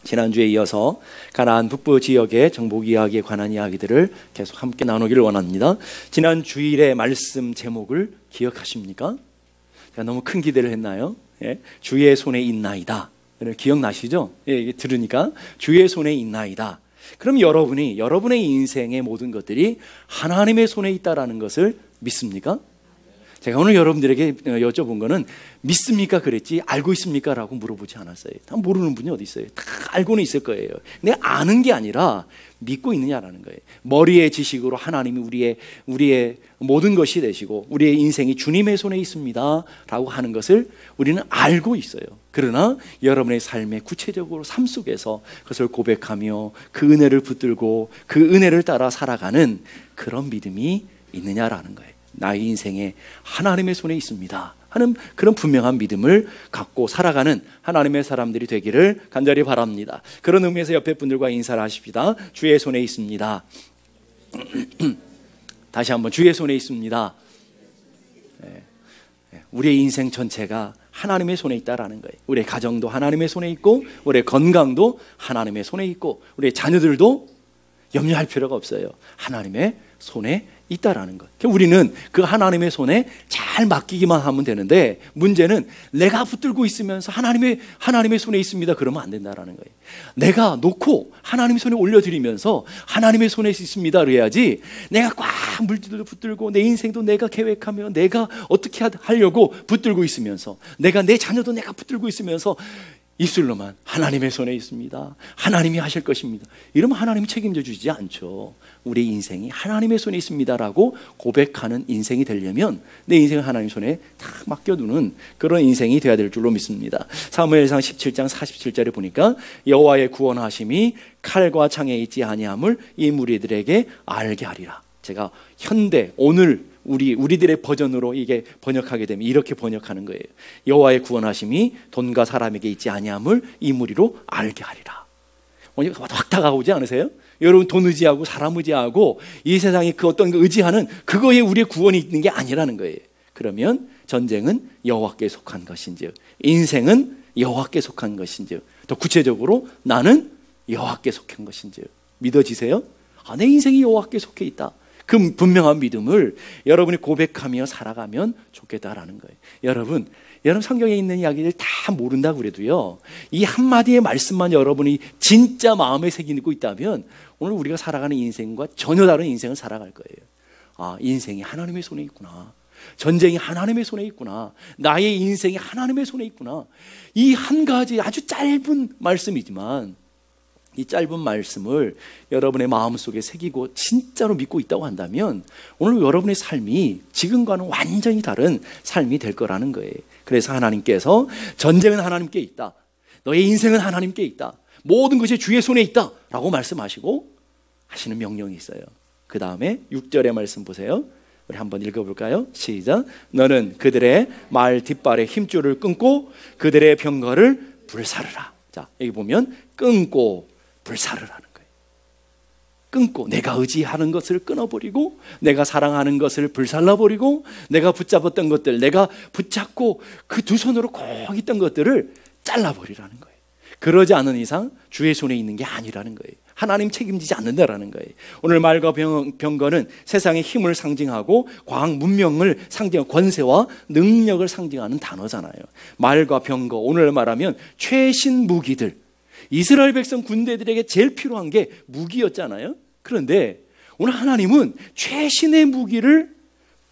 지난주에 이어서 가나안 북부 지역의 정복 이야기에 관한 이야기들을 계속 함께 나누기를 원합니다. 지난 주일의 말씀 제목을 기억하십니까? 제가 너무 큰 기대를 했나요? 예? 주의 손에 있나이다. 기억나시죠? 예, 이게 들으니까 주의 손에 있나이다. 그럼 여러분의 인생의 모든 것들이 하나님의 손에 있다라는 것을 믿습니까? 제가 오늘 여러분들에게 여쭤본 거는 믿습니까? 그랬지 알고 있습니까? 라고 물어보지 않았어요. 다 모르는 분이 어디 있어요? 다 알고는 있을 거예요. 근데 아는 게 아니라 믿고 있느냐라는 거예요. 머리의 지식으로 하나님이 우리의 모든 것이 되시고 우리의 인생이 주님의 손에 있습니다 라고 하는 것을 우리는 알고 있어요. 그러나 여러분의 삶의 구체적으로 삶 속에서 그것을 고백하며 그 은혜를 붙들고 그 은혜를 따라 살아가는 그런 믿음이 있느냐라는 거예요. 나의 인생에 하나님의 손에 있습니다 하는 그런 분명한 믿음을 갖고 살아가는 하나님의 사람들이 되기를 간절히 바랍니다. 그런 의미에서 옆에 분들과 인사를 하십시다. 주의 손에 있습니다. 다시 한번 주의 손에 있습니다. 우리의 인생 전체가 하나님의 손에 있다라는 거예요. 우리의 가정도 하나님의 손에 있고 우리의 건강도 하나님의 손에 있고 우리의 자녀들도 염려할 필요가 없어요. 하나님의 손에 있다라는 것. 우리는 그 하나님의 손에 잘 맡기기만 하면 되는데 문제는 내가 붙들고 있으면서 하나님의 손에 있습니다 그러면 안 된다라는 거예요. 내가 놓고 하나님의 손에 올려드리면서 하나님의 손에 있습니다 그래야지 내가 꽉 물질도 붙들고 내 인생도 내가 계획하며 내가 어떻게 하려고 붙들고 있으면서 내가 내 자녀도 내가 붙들고 있으면서 입술로만 하나님의 손에 있습니다. 하나님이 하실 것입니다. 이러면 하나님이 책임져 주지 않죠. 우리 인생이 하나님의 손에 있습니다라고 고백하는 인생이 되려면 내 인생을 하나님 손에 딱 맡겨두는 그런 인생이 되어야 될 줄로 믿습니다. 사무엘상 17장 47절에 보니까 여호와의 구원하심이 칼과 창에 있지 아니함을 이 무리들에게 알게 하리라. 제가 현대 오늘 우리들의 버전으로 이게 번역하게 되면 이렇게 번역하는 거예요. 여호와의 구원하심이 돈과 사람에게 있지 아니함을 이 무리로 알게 하리라. 확 다가오지 않으세요? 여러분 돈 의지하고 사람 의지하고 이 세상에 그 어떤 의지하는 그거에 우리의 구원이 있는 게 아니라는 거예요. 그러면 전쟁은 여호와께 속한 것인즉 인생은 여호와께 속한 것인즉 더 구체적으로 나는 여호와께 속한 것인즉 믿어지세요? 내 인생이 여호와께 속해 있다. 그 분명한 믿음을 여러분이 고백하며 살아가면 좋겠다라는 거예요. 여러분 성경에 있는 이야기들 다 모른다고 그래도요, 이 한마디의 말씀만 여러분이 진짜 마음에 새기고 있다면 오늘 우리가 살아가는 인생과 전혀 다른 인생을 살아갈 거예요. 인생이 하나님의 손에 있구나. 전쟁이 하나님의 손에 있구나. 나의 인생이 하나님의 손에 있구나. 이 한 가지 아주 짧은 말씀이지만 이 짧은 말씀을 여러분의 마음속에 새기고 진짜로 믿고 있다고 한다면 오늘 여러분의 삶이 지금과는 완전히 다른 삶이 될 거라는 거예요. 그래서 하나님께서 전쟁은 하나님께 있다. 너의 인생은 하나님께 있다. 모든 것이 주의 손에 있다 라고 말씀하시고 하시는 명령이 있어요. 그 다음에 6절의 말씀 보세요. 우리 한번 읽어볼까요? 시작. 너는 그들의 말 뒷발의 힘줄을 끊고 그들의 병거를 불사르라. 자, 여기 보면 끊고 불사르라는 거예요. 끊고 내가 의지하는 것을 끊어버리고 내가 사랑하는 것을 불살라버리고 내가 붙잡았던 것들 내가 붙잡고 그 두 손으로 꼭 있던 것들을 잘라버리라는 거예요. 그러지 않은 이상 주의 손에 있는 게 아니라는 거예요. 하나님 책임지지 않는다라는 거예요. 오늘 말과 병거는 세상의 힘을 상징하고 과학 문명을 상징하고 권세와 능력을 상징하는 단어잖아요. 말과 병거, 오늘 말하면 최신 무기들, 이스라엘 백성 군대들에게 제일 필요한 게 무기였잖아요. 그런데 오늘 하나님은 최신의 무기를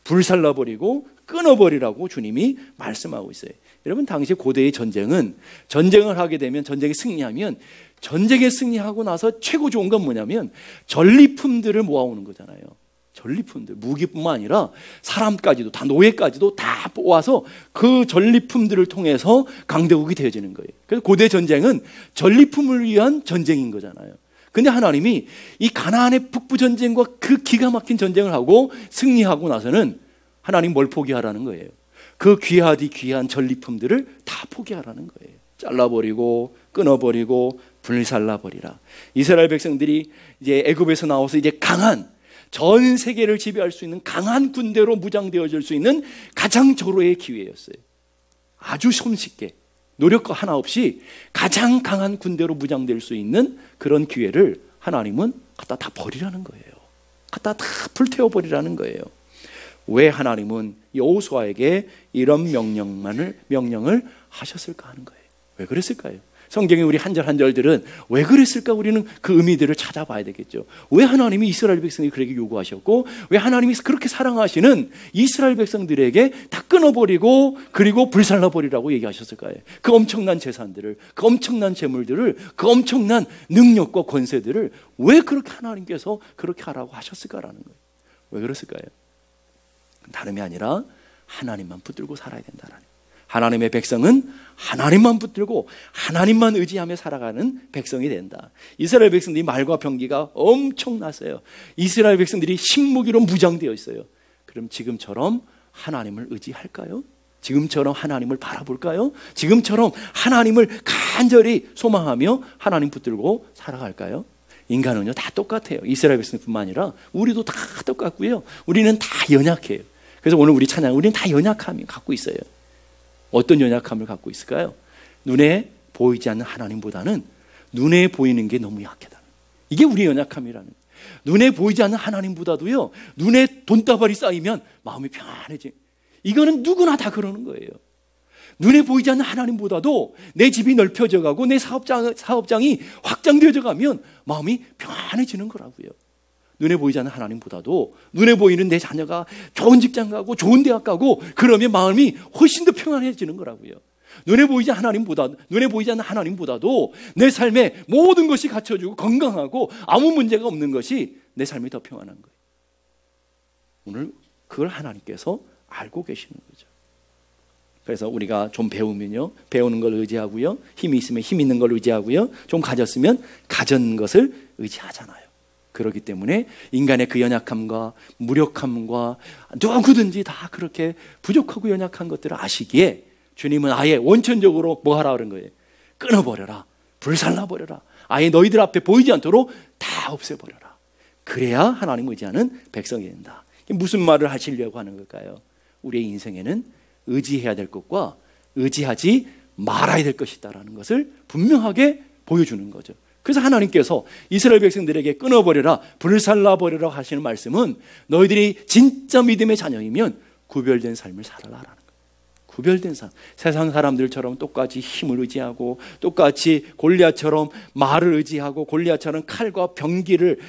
불살라버리고 끊어버리라고 주님이 말씀하고 있어요. 여러분 당시 고대의 전쟁을 하게 되면 전쟁에 승리하면 전쟁에 승리하고 나서 최고 좋은 건 뭐냐면 전리품들을 모아오는 거잖아요. 전리품들, 무기뿐만 아니라 사람까지도 다 노예까지도 다 모아서 그 전리품들을 통해서 강대국이 되어지는 거예요. 그래서 고대 전쟁은 전리품을 위한 전쟁인 거잖아요. 근데 하나님이 이 가나안의 북부 전쟁과 그 기가 막힌 전쟁을 하고 승리하고 나서는 하나님 뭘 포기하라는 거예요? 그 귀한 전리품들을 다 포기하라는 거예요. 잘라버리고 끊어버리고 불살라버리라. 이스라엘 백성들이 이제 애굽에서 나와서 이제 강한 전 세계를 지배할 수 있는 강한 군대로 무장되어질 수 있는 가장 절호의 기회였어요. 아주 손쉽게 노력 하나 없이 가장 강한 군대로 무장될 수 있는 그런 기회를 하나님은 갖다 다 버리라는 거예요. 갖다 다 불태워버리라는 거예요. 왜 하나님은 여호수아에게 이런 명령을 하셨을까 하는 거예요. 왜 그랬을까요? 성경의 우리 한 절 한 절들은 왜 그랬을까? 우리는 그 의미들을 찾아봐야 되겠죠. 왜 하나님이 이스라엘 백성이 그렇게 요구하셨고, 왜 하나님이 그렇게 사랑하시는 이스라엘 백성들에게 다 끊어버리고 그리고 불살라버리라고 얘기하셨을까요? 그 엄청난 재산들을, 그 엄청난 재물들을, 그 엄청난 능력과 권세들을 왜 그렇게 하나님께서 그렇게 하라고 하셨을까라는 거예요. 왜 그랬을까요? 다름이 아니라 하나님만 붙들고 살아야 된다라는 거예요. 하나님의 백성은 하나님만 붙들고 하나님만 의지하며 살아가는 백성이 된다. 이스라엘 백성들이 말과 병기가 엄청났어요. 이스라엘 백성들이 식무기로 무장되어 있어요. 그럼 지금처럼 하나님을 의지할까요? 지금처럼 하나님을 바라볼까요? 지금처럼 하나님을 간절히 소망하며 하나님 붙들고 살아갈까요? 인간은요 다 똑같아요. 이스라엘 백성뿐만 아니라 우리도 다 똑같고요. 우리는 다 연약해요. 그래서 오늘 우리 찬양, 우리는 다 연약함이 갖고 있어요. 어떤 연약함을 갖고 있을까요? 눈에 보이지 않는 하나님보다는 눈에 보이는 게 너무 약하다. 이게 우리의 연약함이라는 거예요. 눈에 보이지 않는 하나님보다도요, 눈에 돈다발이 쌓이면 마음이 평안해져. 이거는 누구나 다 그러는 거예요. 눈에 보이지 않는 하나님보다도 내 집이 넓혀져 가고 내 사업장이 확장되어져 가면 마음이 평안해지는 거라고요. 눈에 보이지 않는 하나님보다도 눈에 보이는 내 자녀가 좋은 직장 가고 좋은 대학 가고 그러면 마음이 훨씬 더 평안해지는 거라고요. 눈에 보이지 않는 하나님보다도 내 삶에 모든 것이 갖춰지고 건강하고 아무 문제가 없는 것이 내 삶이 더 평안한 거예요. 오늘 그걸 하나님께서 알고 계시는 거죠. 그래서 우리가 좀 배우면요, 배우는 걸 의지하고요, 힘이 있으면 힘 있는 걸 의지하고요, 좀 가졌으면 가진 것을 의지하잖아요. 그렇기 때문에 인간의 그 연약함과 무력함과 누구든지 다 그렇게 부족하고 연약한 것들을 아시기에 주님은 아예 원천적으로 뭐 하라 그런 거예요? 끊어버려라, 불살라버려라, 아예 너희들 앞에 보이지 않도록 다 없애버려라. 그래야 하나님 의지하는 백성이 된다. 무슨 말을 하시려고 하는 걸까요? 우리의 인생에는 의지해야 될 것과 의지하지 말아야 될 것이 있다는 것을 분명하게 보여주는 거죠. 그래서 하나님께서 이스라엘 백성들에게 끊어버려라, 불살라버려라 하시는 말씀은 너희들이 진짜 믿음의 자녀이면 구별된 삶을 살아라라는 거예요. 구별된 삶. 세상 사람들처럼 똑같이 힘을 의지하고 똑같이 골리앗처럼 말을 의지하고 골리앗처럼 칼과 병기를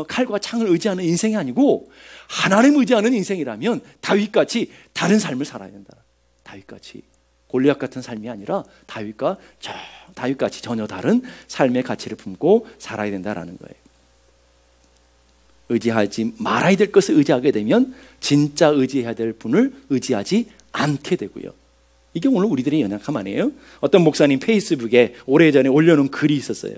칼과 창을 의지하는 인생이 아니고 하나님 의지하는 인생이라면 다윗같이 다른 삶을 살아야 된다. 다윗같이 골리앗 같은 삶이 아니라 다윗같이 전혀 다른 삶의 가치를 품고 살아야 된다라는 거예요. 의지하지 말아야 될 것을 의지하게 되면 진짜 의지해야 될 분을 의지하지 않게 되고요. 이게 오늘 우리들의 연약함 아니에요? 어떤 목사님 페이스북에 오래전에 올려놓은 글이 있었어요.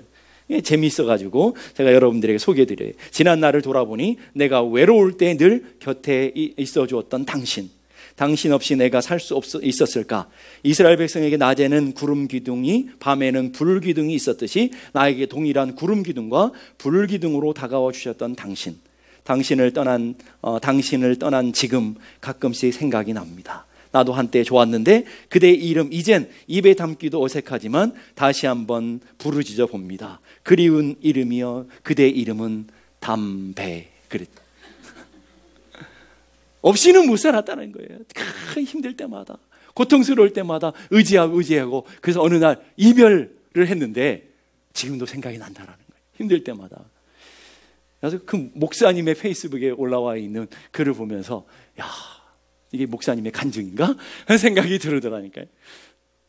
재미있어가지고 제가 여러분들에게 소개해드려요. 지난 날을 돌아보니 내가 외로울 때 늘 곁에 있어 주었던 당신 없이 내가 살 수 있었을까? 이스라엘 백성에게 낮에는 구름 기둥이 밤에는 불 기둥이 있었듯이 나에게 동일한 구름 기둥과 불 기둥으로 다가와 주셨던 당신을 떠난 지금 가끔씩 생각이 납니다. 나도 한때 좋았는데 그대의 이름 이젠 입에 담기도 어색하지만 다시 한번 부르짖어 봅니다. 그리운 이름이여 그대의 이름은 담배. 그랬다. 없이는 못 살았다는 거예요. 힘들 때마다, 고통스러울 때마다 의지하고 그래서 어느 날 이별을 했는데 지금도 생각이 난다라는 거예요. 힘들 때마다. 그래서 그 목사님의 페이스북에 올라와 있는 글을 보면서 야, 이게 목사님의 간증인가? 하는 생각이 들더라니까요.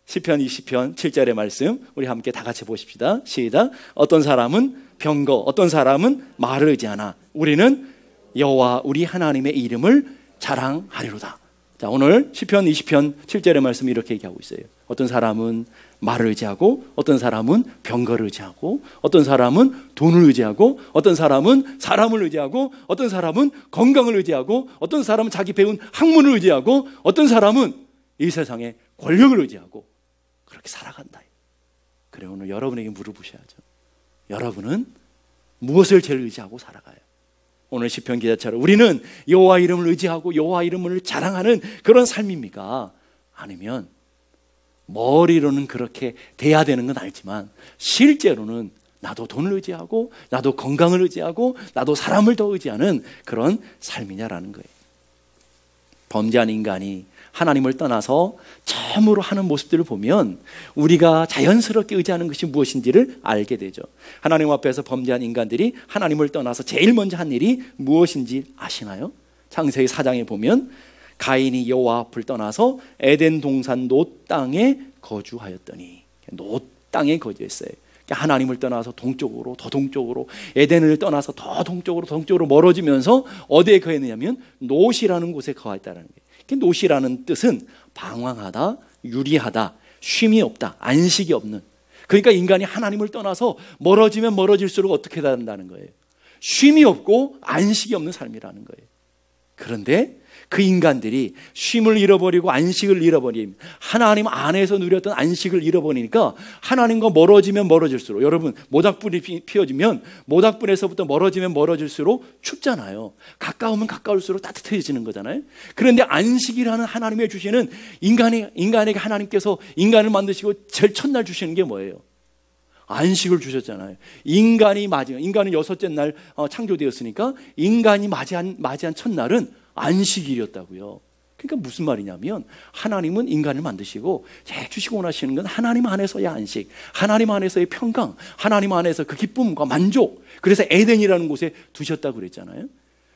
시편 20편 7절의 말씀 우리 함께 다 같이 보십시다. 시작. 어떤 사람은 병거, 어떤 사람은 말을 의지하나 우리는 여호와 우리 하나님의 이름을 자랑하리로다. 자, 오늘 시편 20편 7절의 말씀이 이렇게 얘기하고 있어요. 어떤 사람은 말을 의지하고 어떤 사람은 병거를 의지하고 어떤 사람은 돈을 의지하고 어떤 사람은 사람을 의지하고 어떤 사람은 건강을 의지하고 어떤 사람은 자기 배운 학문을 의지하고 어떤 사람은 이 세상의 권력을 의지하고 그렇게 살아간다. 그래, 오늘 여러분에게 물어보셔야죠. 여러분은 무엇을 제일 의지하고 살아가요? 오늘 시편 기자처럼 우리는 여호와 이름을 의지하고 여호와 이름을 자랑하는 그런 삶입니까? 아니면 머리로는 그렇게 돼야 되는 건 알지만 실제로는 나도 돈을 의지하고 나도 건강을 의지하고 나도 사람을 더 의지하는 그런 삶이냐라는 거예요. 범죄한 인간이 하나님을 떠나서 처음으로 하는 모습들을 보면 우리가 자연스럽게 의지하는 것이 무엇인지를 알게 되죠. 하나님 앞에서 범죄한 인간들이 하나님을 떠나서 제일 먼저 한 일이 무엇인지 아시나요? 창세기 4장에 보면 가인이 여호와 앞을 떠나서 에덴 동산 놋 땅에 거주하였더니, 놋 땅에 거주했어요. 하나님을 떠나서 동쪽으로, 더 동쪽으로, 에덴을 떠나서 더 동쪽으로 멀어지면서 어디에 거했느냐면 놋이라는 곳에 거했다는 거예요. 놋이라는 뜻은 방황하다, 유리하다, 쉼이 없다, 안식이 없는. 그러니까 인간이 하나님을 떠나서 멀어지면 멀어질수록 어떻게 된다는 거예요? 쉼이 없고 안식이 없는 삶이라는 거예요. 그런데 그 인간들이 쉼을 잃어버리고 안식을 잃어버림, 하나님 안에서 누렸던 안식을 잃어버리니까 하나님과 멀어지면 멀어질수록, 여러분 모닥불이 피어지면 모닥불에서부터 멀어지면 멀어질수록 춥잖아요. 가까우면 가까울수록 따뜻해지는 거잖아요. 그런데 안식이라는 하나님의 주시는 인간에게 하나님께서 인간을 만드시고 제일 첫날 주시는 게 뭐예요? 안식을 주셨잖아요. 인간은 여섯째 날 창조되었으니까 인간이 맞이한 첫날은 안식일이었다고요. 그러니까 무슨 말이냐면 하나님은 인간을 만드시고 제일 주시고 원하시는 건 하나님 안에서의 안식, 하나님 안에서의 평강, 하나님 안에서 그 기쁨과 만족. 그래서 에덴이라는 곳에 두셨다고 그랬잖아요.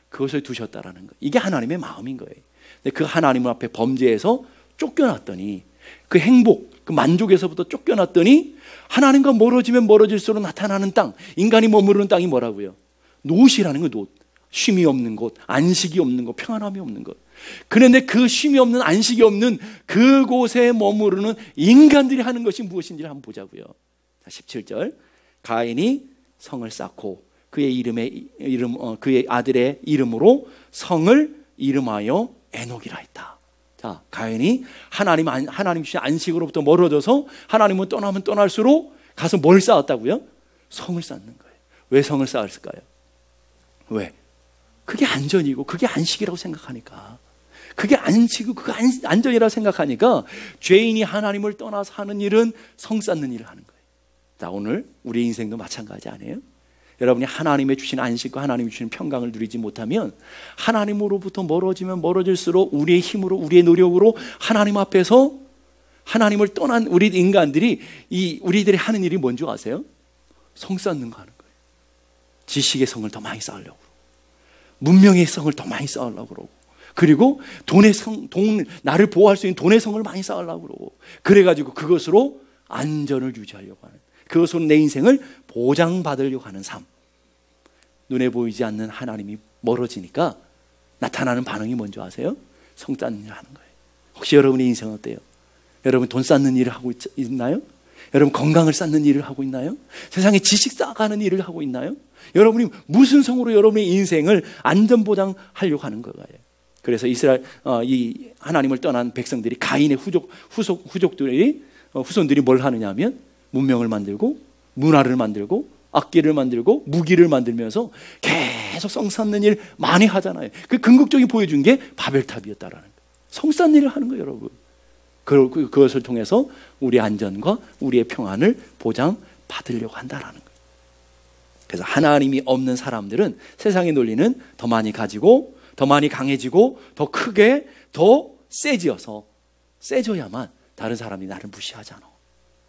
그것을 두셨다라는 거. 이게 하나님의 마음인 거예요. 근데 그 하나님 앞에 범죄에서 쫓겨났더니, 그 행복, 그 만족에서부터 쫓겨났더니 하나님과 멀어지면 멀어질수록 나타나는 땅, 인간이 머무르는 땅이 뭐라고요? 놋이라는 거, 놋. 쉼이 없는 곳, 안식이 없는 곳, 평안함이 없는 곳. 그런데 그 쉼이 없는, 안식이 없는 그곳에 머무르는 인간들이 하는 것이 무엇인지를 한번 보자고요. 17절, 가인이 성을 쌓고 그의 아들의 이름으로 성을 이름하여 에녹이라 했다. 자, 가인이 하나님 주신 안식으로부터 멀어져서 하나님은 떠나면 떠날수록 가서 뭘 쌓았다고요? 성을 쌓는 거예요. 왜 성을 쌓았을까요? 왜? 그게 안전이고 그게 안식이라고 생각하니까, 그게 안식이고 그게 안전이라고 생각하니까 죄인이 하나님을 떠나서 하는 일은 성 쌓는 일을 하는 거예요. 자, 오늘 우리 인생도 마찬가지 아니에요? 여러분이 하나님의 주신 안식과 하나님이 주신 평강을 누리지 못하면 하나님으로부터 멀어지면 멀어질수록 우리의 힘으로, 우리의 노력으로 하나님 앞에서 하나님을 떠난 우리 인간들이 우리들이 하는 일이 뭔지 아세요? 성 쌓는 거 하는 거예요. 지식의 성을 더 많이 쌓으려고, 문명의 성을 더 많이 쌓으려고 그러고, 그리고 나를 보호할 수 있는 돈의 성을 많이 쌓으려고 그러고, 그래가지고 그것으로 안전을 유지하려고 하는, 그것으로 내 인생을 보장받으려고 하는 삶. 눈에 보이지 않는 하나님이 멀어지니까 나타나는 반응이 뭔지 아세요? 성 쌓는 일을 하는 거예요. 혹시 여러분의 인생은 어때요? 여러분 돈 쌓는 일을 하고 있나요? 여러분 건강을 쌓는 일을 하고 있나요? 세상에 지식 쌓아가는 일을 하고 있나요? 여러분이 무슨 성으로 여러분의 인생을 안전보장하려고 하는 거예요? 그래서 이 하나님을 떠난 백성들이, 가인의 후손들이 뭘 하느냐 하면 문명을 만들고 문화를 만들고 악기를 만들고 무기를 만들면서 계속 성 쌓는 일 많이 하잖아요. 그 궁극적인 보여준 게 바벨탑이었다라는 거예요. 성 쌓는 일을 하는 거예요, 여러분. 그것을 통해서 우리의 안전과 우리의 평안을 보장받으려고 한다라는 거예요. 그래서 하나님이 없는 사람들은 세상의 논리는 더 많이 가지고, 더 많이 강해지고, 더 크게, 더 세져야만 다른 사람이 나를 무시하잖아.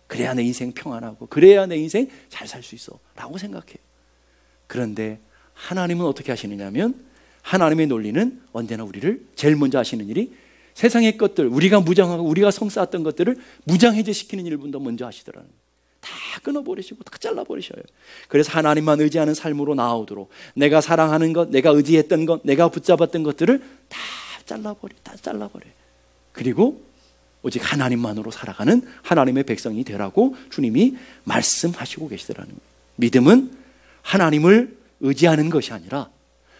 그래야 내 인생 평안하고, 그래야 내 인생 잘 살 수 있어 라고 생각해요. 그런데 하나님은 어떻게 하시느냐면, 하나님의 논리는 언제나 우리를 제일 먼저 하시는 일이 세상의 것들, 우리가 무장하고 우리가 성 쌓았던 것들을 무장해제시키는 일분도 먼저 하시더라는 거예요. 다 끊어버리시고 다 잘라버리셔요. 그래서 하나님만 의지하는 삶으로 나오도록, 내가 사랑하는 것, 내가 의지했던 것, 내가 붙잡았던 것들을 다 잘라버려요. 그리고 오직 하나님만으로 살아가는 하나님의 백성이 되라고 주님이 말씀하시고 계시더라는 거예요. 믿음은 하나님을 의지하는 것이 아니라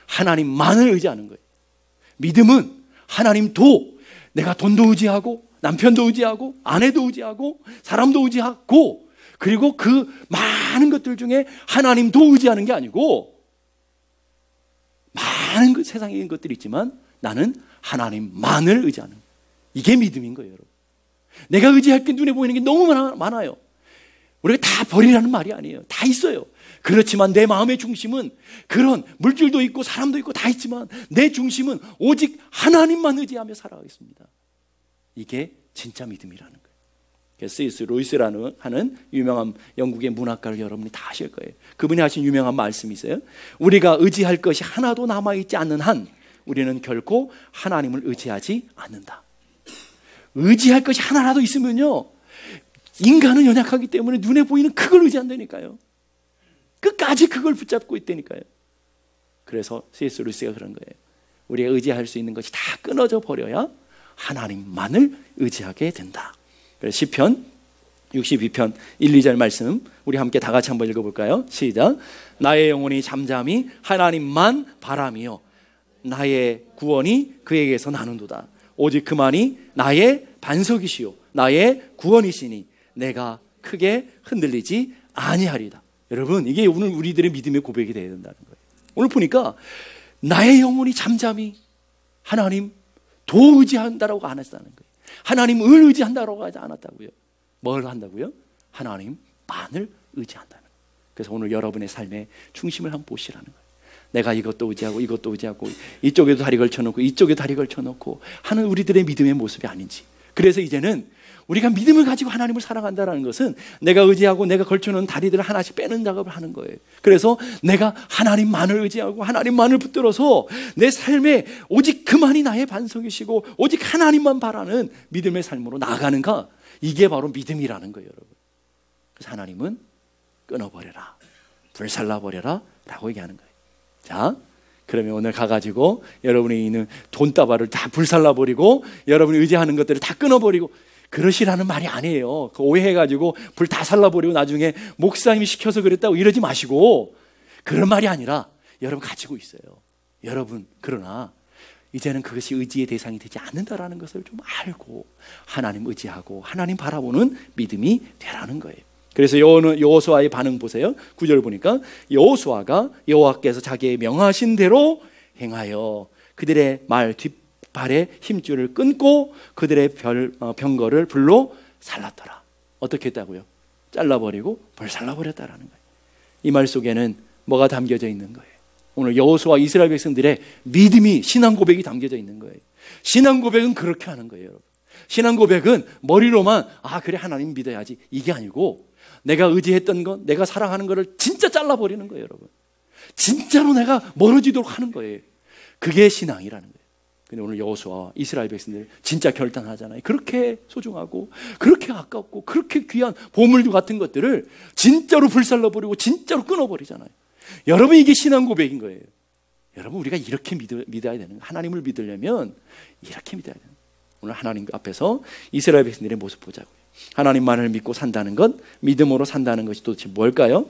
하나님만을 의지하는 거예요. 믿음은 하나님도, 내가 돈도 의지하고 남편도 의지하고 아내도 의지하고 사람도 의지하고, 그리고 그 많은 것들 중에 하나님도 의지하는 게 아니고, 많은 세상에 있는 것들이 있지만 나는 하나님만을 의지하는, 이게 믿음인 거예요, 여러분. 내가 의지할 게 눈에 보이는 게 너무 많아요. 우리가 다 버리라는 말이 아니에요. 다 있어요. 그렇지만 내 마음의 중심은 그런 물질도 있고 사람도 있고 다 있지만 내 중심은 오직 하나님만 의지하며 살아가겠습니다. 이게 진짜 믿음이라는 거예요. C.S. 루이스라는 하는 유명한 영국의 문학가를 여러분이 다 아실 거예요. 그분이 하신 유명한 말씀이 있어요. 우리가 의지할 것이 하나도 남아있지 않는 한 우리는 결코 하나님을 의지하지 않는다. 의지할 것이 하나라도 있으면요, 인간은 연약하기 때문에 눈에 보이는 그걸 의지한다니까요. 끝까지 그걸 붙잡고 있다니까요. 그래서 C.S. 루이스가 그런 거예요. 우리가 의지할 수 있는 것이 다 끊어져 버려야 하나님만을 의지하게 된다. 그래서 시편 62편 1, 2절 말씀 우리 함께 다 같이 한번 읽어볼까요? 시작. 나의 영혼이 잠잠히 하나님만 바라며 나의 구원이 그에게서 나는도다. 오직 그만이 나의 반석이시요 나의 구원이시니 내가 크게 흔들리지 아니하리다. 여러분, 이게 오늘 우리들의 믿음의 고백이 되어야 된다는 거예요. 오늘 보니까 나의 영혼이 잠잠히 하나님 도 의지한다라고 안 했다는 거예요. 하나님을 의지한다라고 하지 않았다고요. 뭘 한다고요? 하나님만을 의지한다는 거예요. 그래서 오늘 여러분의 삶의 중심을 한번 보시라는 거예요. 내가 이것도 의지하고 이것도 의지하고 이쪽에도 다리 걸쳐놓고 이쪽에도 다리 걸쳐놓고 하는 우리들의 믿음의 모습이 아닌지. 그래서 이제는 우리가 믿음을 가지고 하나님을 사랑한다는 것은 내가 의지하고 내가 걸쳐놓은 다리들을 하나씩 빼는 작업을 하는 거예요. 그래서 내가 하나님만을 의지하고 하나님만을 붙들어서 내 삶에 오직 그만이 나의 반석이시고 오직 하나님만 바라는 믿음의 삶으로 나아가는가, 이게 바로 믿음이라는 거예요, 여러분. 그래서 하나님은 끊어버려라, 불살라버려라 라고 얘기하는 거예요. 자, 그러면 오늘 가가지고 여러분이 있는 돈다발을 다 불살라버리고 여러분이 의지하는 것들을 다 끊어버리고 그러시라는 말이 아니에요. 그 오해해가지고 불 다 살라버리고 나중에 목사님이 시켜서 그랬다고 이러지 마시고, 그런 말이 아니라 여러분 가지고 있어요. 여러분, 그러나 이제는 그것이 의지의 대상이 되지 않는다라는 것을 좀 알고 하나님 의지하고 하나님 바라보는 믿음이 되라는 거예요. 그래서 여호수아의 반응 보세요. 9절 보니까 여호수아가 여호와께서 자기의 명하신 대로 행하여 그들의 말 뒷발의 힘줄을 끊고 그들의 병거를 불로 살랐더라. 어떻게 했다고요? 잘라버리고 불살라버렸다라는 거예요. 이 말 속에는 뭐가 담겨져 있는 거예요? 오늘 여호수아 이스라엘 백성들의 믿음이, 신앙 고백이 담겨져 있는 거예요. 신앙 고백은 그렇게 하는 거예요, 여러분. 신앙 고백은 머리로만 그래 하나님 믿어야지, 이게 아니고 내가 의지했던 것, 내가 사랑하는 것을 진짜 잘라버리는 거예요, 여러분. 진짜로 내가 멀어지도록 하는 거예요. 그게 신앙이라는 거예요. 근데 오늘 여호수아 이스라엘 백성들 진짜 결단하잖아요. 그렇게 소중하고 그렇게 아깝고 그렇게 귀한 보물 같은 것들을 진짜로 불살라버리고 진짜로 끊어버리잖아요. 여러분, 이게 신앙 고백인 거예요. 여러분, 우리가 이렇게 믿어야 되는 거예요. 하나님을 믿으려면 이렇게 믿어야 되는 거예요. 오늘 하나님 앞에서 이스라엘 백성들의 모습 보자고요. 하나님만을 믿고 산다는 것, 믿음으로 산다는 것이 도대체 뭘까요?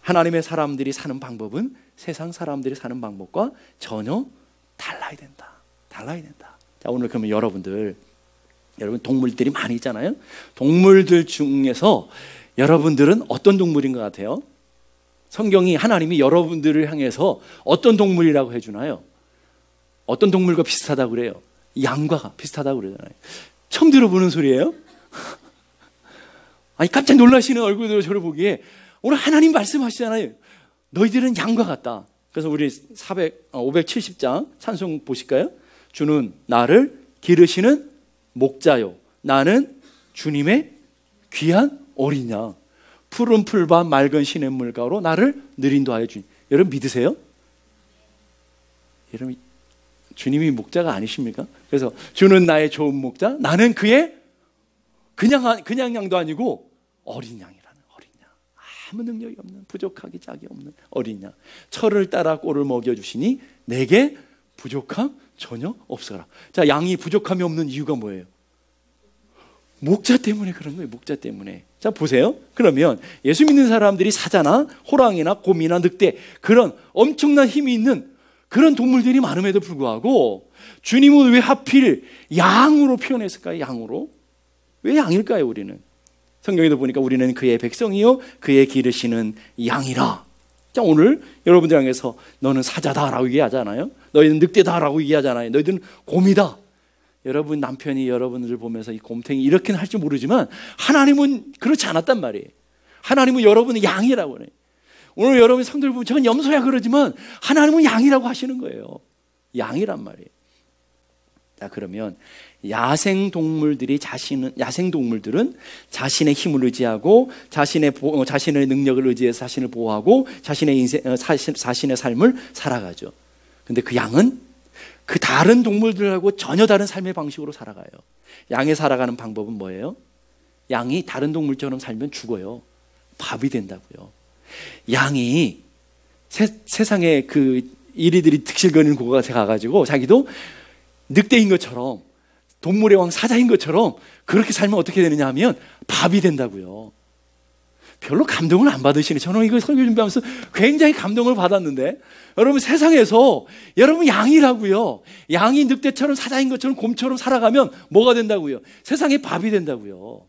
하나님의 사람들이 사는 방법은 세상 사람들이 사는 방법과 전혀 달라야 된다. 달라야 된다. 자, 오늘 그러면 여러분 동물들이 많이 있잖아요. 동물들 중에서 여러분들은 어떤 동물인 것 같아요? 성경이, 하나님이 여러분들을 향해서 어떤 동물이라고 해주나요? 어떤 동물과 비슷하다고 그래요? 양과 비슷하다고 그러잖아요. 처음 들어보는 소리예요? 아니, 깜짝 놀라시는 얼굴으로 저를 보기에 오늘 하나님 말씀하시잖아요. 너희들은 양과 같다. 그래서 우리 570장 찬송 보실까요? 주는 나를 기르시는 목자요, 나는 주님의 귀한 어린 양, 푸른 풀밭 맑은 시냇물가로 나를 느린도하여 주니. 여러분 믿으세요? 여러분, 주님이 목자가 아니십니까? 그래서 주는 나의 좋은 목자, 나는 그의 그냥 양도 아니고 어린 양이라는, 어린 양, 아무 능력이 없는, 부족하기 짝이 없는 어린 양, 철을 따라 꼴을 먹여주시니 내게 부족함 전혀 없어라. 자, 양이 부족함이 없는 이유가 뭐예요? 목자 때문에 그런 거예요. 목자 때문에. 자, 보세요. 그러면 예수 믿는 사람들이 사자나 호랑이나 곰이나 늑대, 그런 엄청난 힘이 있는 그런 동물들이 많음에도 불구하고 주님은 왜 하필 양으로 표현했을까요? 양으로? 왜 양일까요? 우리는 성경에도 보니까 우리는 그의 백성이요 그의 기르시는 양이라. 자, 오늘 여러분들 향해서 너는 사자다라고 얘기하잖아요. 너희는 늑대다라고 얘기하잖아요. 너희들은 곰이다. 여러분 남편이 여러분들을 보면서 이 곰탱이 이렇게는 할 줄 모르지만 하나님은 그렇지 않았단 말이에요. 하나님은 여러분의 양이라고 해요. 오늘 여러분 성도들 보면 저건 염소야 그러지만 하나님은 양이라고 하시는 거예요. 양이란 말이에요. 자, 그러면 야생동물들은 자신의 힘을 의지하고 자신의 능력을 의지해서 자신을 보호하고 자신의 삶을 살아가죠. 근데 그 양은 그 다른 동물들하고 전혀 다른 삶의 방식으로 살아가요. 양이 살아가는 방법은 뭐예요? 양이 다른 동물처럼 살면 죽어요. 밥이 된다고요. 양이 세상에 그 이리들이 득실거리는 곳에 가가지고 자기도 늑대인 것처럼 동물의 왕 사자인 것처럼 그렇게 살면 어떻게 되느냐 하면 밥이 된다고요. 별로 감동을 안 받으시네. 저는 이거 설교 준비하면서 굉장히 감동을 받았는데, 여러분 세상에서 여러분 양이라고요. 양이 늑대처럼 사자인 것처럼 곰처럼 살아가면 뭐가 된다고요? 세상에 밥이 된다고요.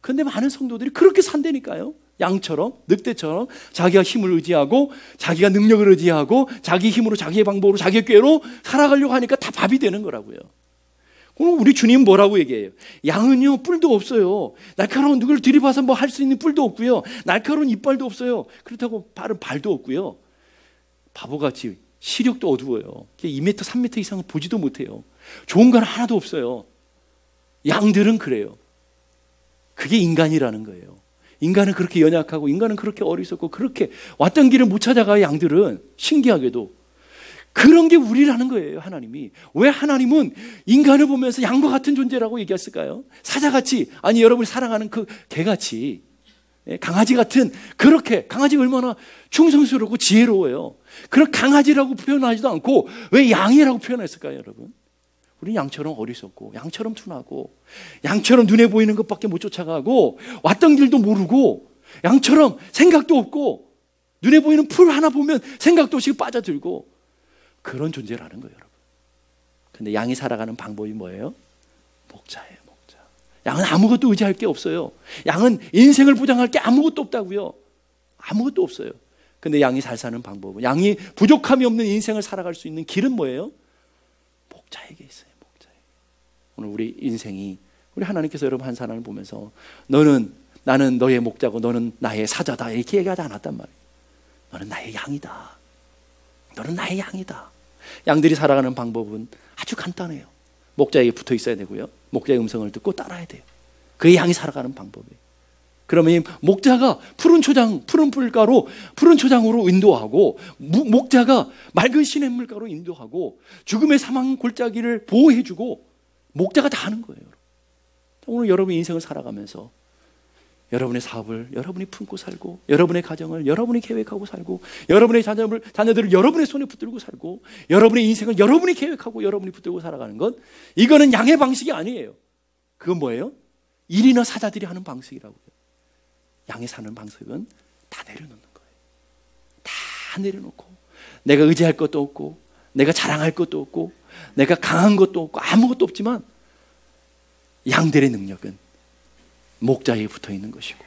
그런데 많은 성도들이 그렇게 산다니까요. 양처럼, 늑대처럼 자기가 힘을 의지하고 자기가 능력을 의지하고 자기 힘으로 자기의 방법으로 자기의 꾀로 살아가려고 하니까 다 밥이 되는 거라고요. 그럼 우리 주님 뭐라고 얘기해요? 양은요 뿔도 없어요. 날카로운 누구를 들이봐서 뭐 할 수 있는 뿔도 없고요. 날카로운 이빨도 없어요. 그렇다고 빠른 발도 없고요. 바보같이 시력도 어두워요. 2m, 3m 이상은 보지도 못해요. 좋은 건 하나도 없어요. 양들은 그래요. 그게 인간이라는 거예요. 인간은 그렇게 연약하고 인간은 그렇게 어리석고 그렇게 왔던 길을 못 찾아가요. 양들은 신기하게도 그런 게 우리라는 거예요. 하나님이 왜 하나님은 인간을 보면서 양과 같은 존재라고 얘기했을까요? 사자같이, 아니 여러분이 사랑하는 그 개같이, 강아지 같은, 그렇게 강아지가 얼마나 충성스럽고 지혜로워요. 그런 강아지라고 표현하지도 않고 왜 양이라고 표현했을까요? 여러분, 우리는 양처럼 어리석고 양처럼 둔하고 양처럼 눈에 보이는 것밖에 못 쫓아가고 왔던 길도 모르고 양처럼 생각도 없고 눈에 보이는 풀 하나 보면 생각도 없이 빠져들고 그런 존재라는 거예요, 여러분. 근데 양이 살아가는 방법이 뭐예요? 목자예요, 목자. 양은 아무것도 의지할 게 없어요. 양은 인생을 보장할 게 아무것도 없다고요. 아무것도 없어요. 근데 양이 잘 사는 방법은, 양이 부족함이 없는 인생을 살아갈 수 있는 길은 뭐예요? 목자에게 있어요. 목자에게. 오늘 우리 인생이, 우리 하나님께서 여러분 한 사람을 보면서 나는 너의 목자고 너는 나의 사자다 이렇게 얘기하지 않았단 말이에요. 너는 나의 양이다. 너는 나의 양이다. 양들이 살아가는 방법은 아주 간단해요. 목자에게 붙어 있어야 되고요. 목자의 음성을 듣고 따라야 돼요. 그게 양이 살아가는 방법이에요. 그러면 목자가 푸른 풀가로 푸른 초장으로 인도하고, 목자가 맑은 시냇물가로 인도하고, 죽음의 사망 골짜기를 보호해주고, 목자가 다 하는 거예요. 오늘 여러분 인생을 살아가면서 여러분의 사업을 여러분이 품고 살고, 여러분의 가정을 여러분이 계획하고 살고, 여러분의 자녀들을 여러분의 손에 붙들고 살고, 여러분의 인생을 여러분이 계획하고 여러분이 붙들고 살아가는 것, 이거는 양의 방식이 아니에요. 그건 뭐예요? 일이나 사자들이 하는 방식이라고요. 양이 사는 방식은 다 내려놓는 거예요. 다 내려놓고, 내가 의지할 것도 없고, 내가 자랑할 것도 없고, 내가 강한 것도 없고, 아무것도 없지만 양들의 능력은 목자에 붙어 있는 것이고,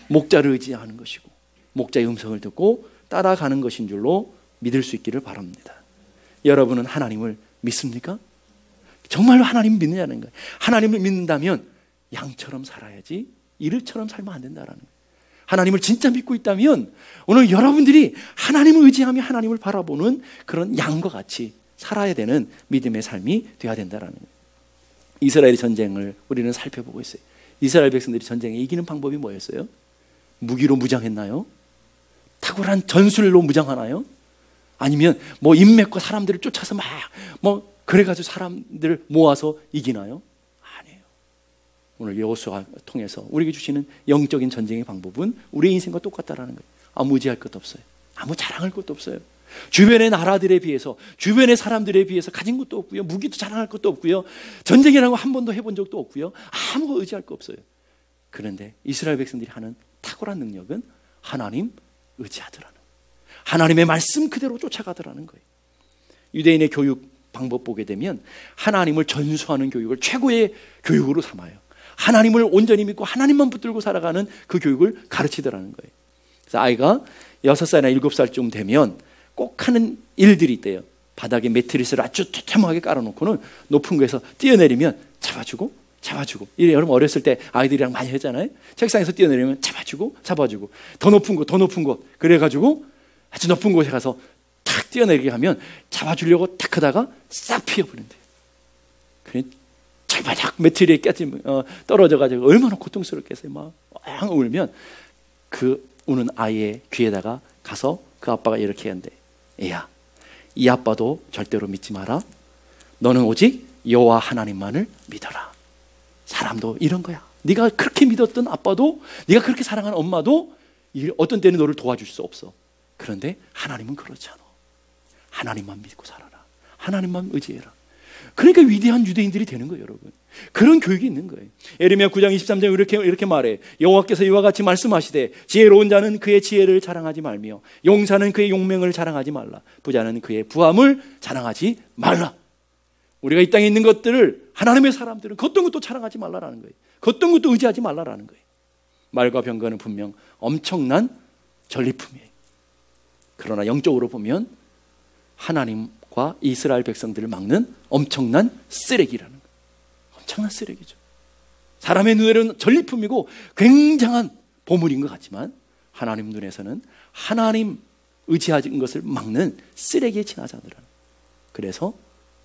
목자를 의지하는 것이고, 목자의 음성을 듣고 따라가는 것인 줄로 믿을 수 있기를 바랍니다. 여러분은 하나님을 믿습니까? 정말로 하나님을 믿느냐는 거예요. 하나님을 믿는다면 양처럼 살아야지 이르처럼 살면 안 된다라는 거예요. 하나님을 진짜 믿고 있다면 오늘 여러분들이 하나님을 의지하며 하나님을 바라보는 그런 양과 같이 살아야 되는 믿음의 삶이 되어야 된다라는 거예요. 이스라엘의 전쟁을 우리는 살펴보고 있어요. 이스라엘 백성들이 전쟁에 이기는 방법이 뭐였어요? 무기로 무장했나요? 탁월한 전술로 무장하나요? 아니면 뭐 인맥과 사람들을 쫓아서 그래가지고 사람들을 모아서 이기나요? 아니에요. 오늘 여호수아 통해서 우리에게 주시는 영적인 전쟁의 방법은 우리의 인생과 똑같다라는 거예요. 아무 의지할 것도 없어요. 아무 자랑할 것도 없어요. 주변의 나라들에 비해서, 주변의 사람들에 비해서 가진 것도 없고요, 무기도 자랑할 것도 없고요, 전쟁이라고 한 번도 해본 적도 없고요, 아무 의지할 거 없어요. 그런데 이스라엘 백성들이 하는 탁월한 능력은 하나님 의지하더라는, 하나님의 말씀 그대로 쫓아가더라는 거예요. 유대인의 교육 방법 보게 되면 하나님을 전수하는 교육을 최고의 교육으로 삼아요. 하나님을 온전히 믿고 하나님만 붙들고 살아가는 그 교육을 가르치더라는 거예요. 그래서 아이가 6살이나 7살쯤 되면 꼭 하는 일들이 있대요. 바닥에 매트리스를 아주 촘촘하게 깔아놓고는 높은 곳에서 뛰어내리면 잡아주고 이래. 여러분 어렸을 때 아이들이랑 많이 하잖아요. 책상에서 뛰어내리면 잡아주고 더 높은 곳 그래가지고 아주 높은 곳에 가서 탁 뛰어내리게 하면 잡아주려고 탁 하다가 싹 피어버린대요. 그래 철바닥 매트리에 떨어져가지고 얼마나 고통스럽겠어요. 막 울면 그 우는 아이의 귀에다가 가서 그 아빠가 이렇게 한대. 애야, 이 아빠도 절대로 믿지 마라. 너는 오직 여호와 하나님만을 믿어라. 사람도 이런 거야. 네가 그렇게 믿었던 아빠도, 네가 그렇게 사랑하는 엄마도 어떤 때는 너를 도와줄 수 없어. 그런데 하나님은 그렇지 않아. 하나님만 믿고 살아라. 하나님만 의지해라. 그러니까 위대한 유대인들이 되는 거예요, 여러분. 그런 교육이 있는 거예요. 에레미야 9장 23절에 이렇게 말해. 여호와께서 이와 같이 말씀하시되 지혜로운 자는 그의 지혜를 자랑하지 말며 용사는 그의 용맹을 자랑하지 말라. 부자는 그의 부함을 자랑하지 말라. 우리가 이 땅에 있는 것들을 하나님의 사람들은 겉던 것도 자랑하지 말라라는 거예요. 겉던 것도 의지하지 말라라는 거예요. 말과 병거는 분명 엄청난 전리품이에요. 그러나 영적으로 보면 하나님과 이스라엘 백성들을 막는 엄청난 쓰레기라는 거예요. 엄청난 쓰레기죠. 사람의 눈에는 전리품이고 굉장한 보물인 것 같지만 하나님 눈에서는 하나님 의지하는 것을 막는 쓰레기에 지나지 않으라는 거예요. 그래서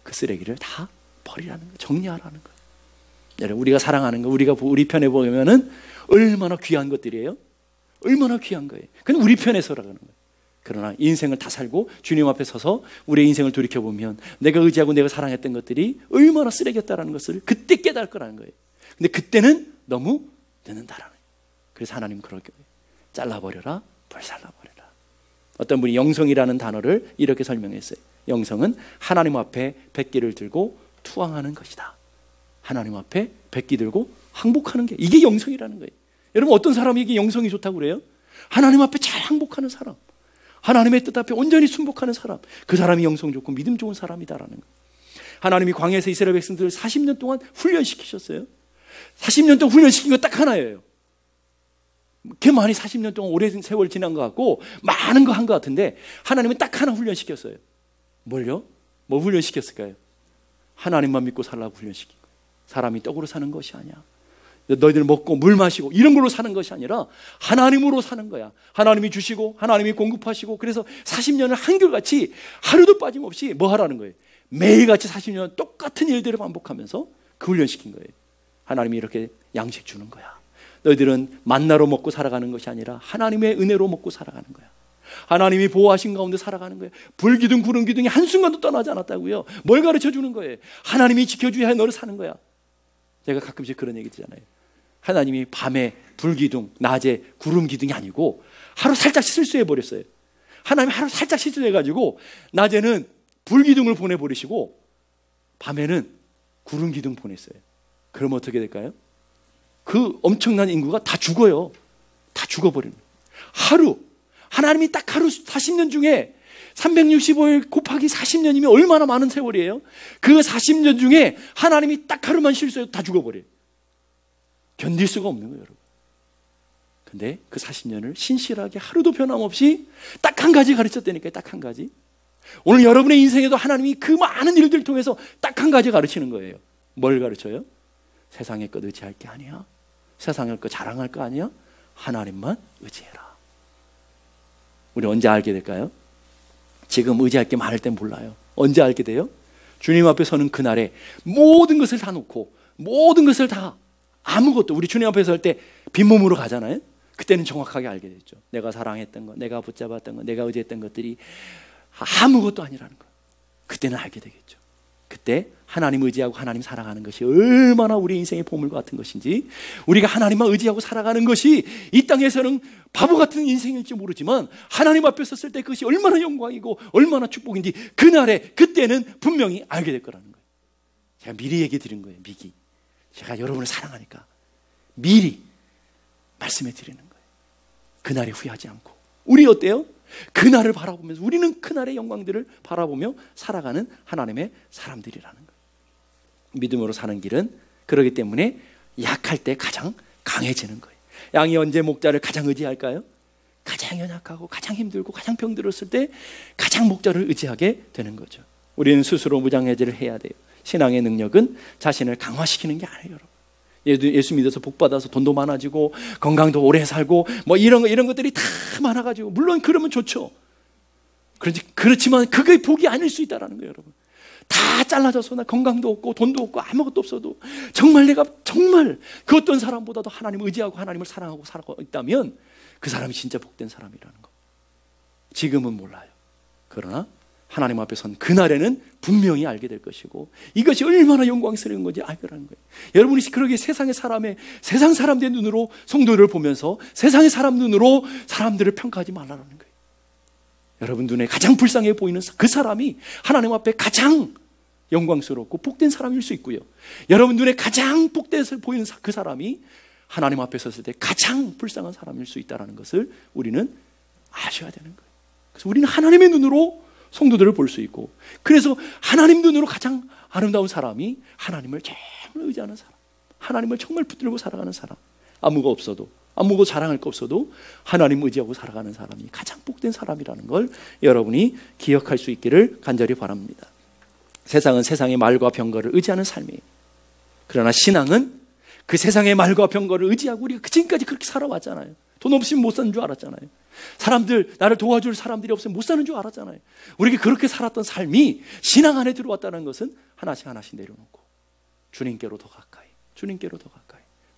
그 쓰레기를 다 버리라는 거예요. 정리하라는 거예요. 여러분, 우리가 사랑하는 거, 우리가 우리 편에 보면은 얼마나 귀한 것들이에요. 얼마나 귀한 거예요. 그건 우리 편에 서라는 거예요. 그러나 인생을 다 살고 주님 앞에 서서 우리의 인생을 돌이켜보면 내가 의지하고 내가 사랑했던 것들이 얼마나 쓰레기였다는 것을 그때 깨달을 거라는 거예요. 근데 그때는 너무 늦는다라는 거예요. 그래서 하나님은 그렇게 잘라버려라, 불살라버려라. 어떤 분이 영성이라는 단어를 이렇게 설명했어요. 영성은 하나님 앞에 백기를 들고 투항하는 것이다. 하나님 앞에 백기 들고 항복하는 게 이게 영성이라는 거예요. 여러분 어떤 사람에게 영성이 좋다고 그래요? 하나님 앞에 잘 항복하는 사람, 하나님의 뜻 앞에 온전히 순복하는 사람, 그 사람이 영성 좋고 믿음 좋은 사람이다라는 거예요. 하나님이 광야에서 이스라엘 백성들을 40년 동안 훈련시키셨어요. 40년 동안 훈련시킨 거 딱 하나예요. 그 많이 40년 동안 오랜 세월 지난 것 같고 많은 거 한 것 같은데 하나님은 딱 하나 훈련시켰어요. 뭘요? 뭐 훈련시켰을까요? 하나님만 믿고 살라고 훈련시킨 거예요. 사람이 떡으로 사는 것이 아니야. 너희들 먹고 물 마시고 이런 걸로 사는 것이 아니라 하나님으로 사는 거야. 하나님이 주시고 하나님이 공급하시고. 그래서 40년을 한결같이 하루도 빠짐없이 뭐 하라는 거예요? 매일같이 40년 똑같은 일들을 반복하면서 그 훈련시킨 거예요. 하나님이 이렇게 양식 주는 거야. 너희들은 만나로 먹고 살아가는 것이 아니라 하나님의 은혜로 먹고 살아가는 거야. 하나님이 보호하신 가운데 살아가는 거예요. 불기둥 구름기둥이 한순간도 떠나지 않았다고요. 뭘 가르쳐 주는 거예요? 하나님이 지켜줘야 너를 사는 거야. 제가 가끔씩 그런 얘기 듣잖아요. 하나님이 밤에 불기둥, 낮에 구름기둥이 아니고 하루 살짝 실수해버렸어요. 하나님이 하루 살짝 실수해가지고 낮에는 불기둥을 보내버리시고 밤에는 구름기둥 보냈어요. 그러면 어떻게 될까요? 그 엄청난 인구가 다 죽어요. 다 죽어버리는 거예요. 하루, 하나님이 딱 하루 40년 중에 365일 곱하기 40년이면 얼마나 많은 세월이에요? 그 40년 중에 하나님이 딱 하루만 실수해도 다 죽어버려요. 견딜 수가 없는 거예요, 여러분. 근데 그 40년을 신실하게 하루도 변함없이 딱 한 가지 가르쳤다니까요. 딱 한 가지. 오늘 여러분의 인생에도 하나님이 그 많은 일들을 통해서 딱 한 가지 가르치는 거예요. 뭘 가르쳐요? 세상의 것 의지할 게 아니야. 세상의 것 자랑할 거 아니야. 하나님만 의지해라. 우리 언제 알게 될까요? 지금 의지할 게 많을 땐 몰라요. 언제 알게 돼요? 주님 앞에 서는 그날에 모든 것을 다 놓고 모든 것을 다 아무것도, 우리 주님 앞에 설 때 빈몸으로 가잖아요. 그때는 정확하게 알게 됐죠. 내가 사랑했던 것, 내가 붙잡았던 것, 내가 의지했던 것들이 아무것도 아니라는 것. 그때는 알게 되겠죠. 그때 하나님 의지하고 하나님 살아가는 것이 얼마나 우리 인생의 보물과 같은 것인지, 우리가 하나님만 의지하고 살아가는 것이 이 땅에서는 바보 같은 인생일지 모르지만 하나님 앞에 섰을 때 그것이 얼마나 영광이고 얼마나 축복인지 그날에, 그때는 분명히 알게 될 거라는 거예요. 제가 미리 얘기 드린 거예요. 미리. 제가 여러분을 사랑하니까 미리 말씀해 드리는 거예요. 그날에 후회하지 않고. 우리 어때요? 그날을 바라보면서, 우리는 그날의 영광들을 바라보며 살아가는 하나님의 사람들이라는 거예요. 믿음으로 사는 길은 그러기 때문에 약할 때 가장 강해지는 거예요. 양이 언제 목자를 가장 의지할까요? 가장 연약하고 가장 힘들고 가장 병들었을 때 가장 목자를 의지하게 되는 거죠. 우리는 스스로 무장해제를 해야 돼요. 신앙의 능력은 자신을 강화시키는 게 아니에요, 여러분. 예수 믿어서 복 받아서 돈도 많아지고 건강도 오래 살고 뭐 이런 것들이 다 많아가지고, 물론 그러면 좋죠. 그렇지만 그게 복이 아닐 수 있다라는 거예요, 여러분. 다 잘라져서 나 건강도 없고 돈도 없고 아무것도 없어도 정말 내가 정말 그 어떤 사람보다도 하나님을 의지하고 하나님을 사랑하고 살아가고 있다면 그 사람이 진짜 복된 사람이라는 거. 지금은 몰라요. 그러나 하나님 앞에 선 그날에는 분명히 알게 될 것이고, 이것이 얼마나 영광스러운 건지 알거라는 거예요. 여러분이 그러게 세상 사람들의 눈으로 성도를 보면서 세상의 사람 눈으로 사람들을 평가하지 말라는 거예요. 여러분 눈에 가장 불쌍해 보이는 그 사람이 하나님 앞에 가장 영광스럽고 복된 사람일 수 있고요, 여러분 눈에 가장 복돼서 보이는 그 사람이 하나님 앞에 섰을 때 가장 불쌍한 사람일 수 있다는 것을 우리는 아셔야 되는 거예요. 그래서 우리는 하나님의 눈으로 성도들을 볼 수 있고, 그래서 하나님 눈으로 가장 아름다운 사람이 하나님을 정말 의지하는 사람, 하나님을 정말 붙들고 살아가는 사람, 아무것도 자랑할 거 없어도 하나님 의지하고 살아가는 사람이 가장 복된 사람이라는 걸 여러분이 기억할 수 있기를 간절히 바랍니다. 세상은 세상의 말과 병거를 의지하는 삶이에요. 그러나 신앙은 그 세상의 말과 병거를 의지하고 우리가 지금까지 그렇게 살아왔잖아요. 돈 없이는 못 사는 줄 알았잖아요. 나를 도와줄 사람들이 없으면 못 사는 줄 알았잖아요. 우리가 그렇게 살았던 삶이 신앙 안에 들어왔다는 것은 하나씩 내려놓고 주님께로 더 가까이,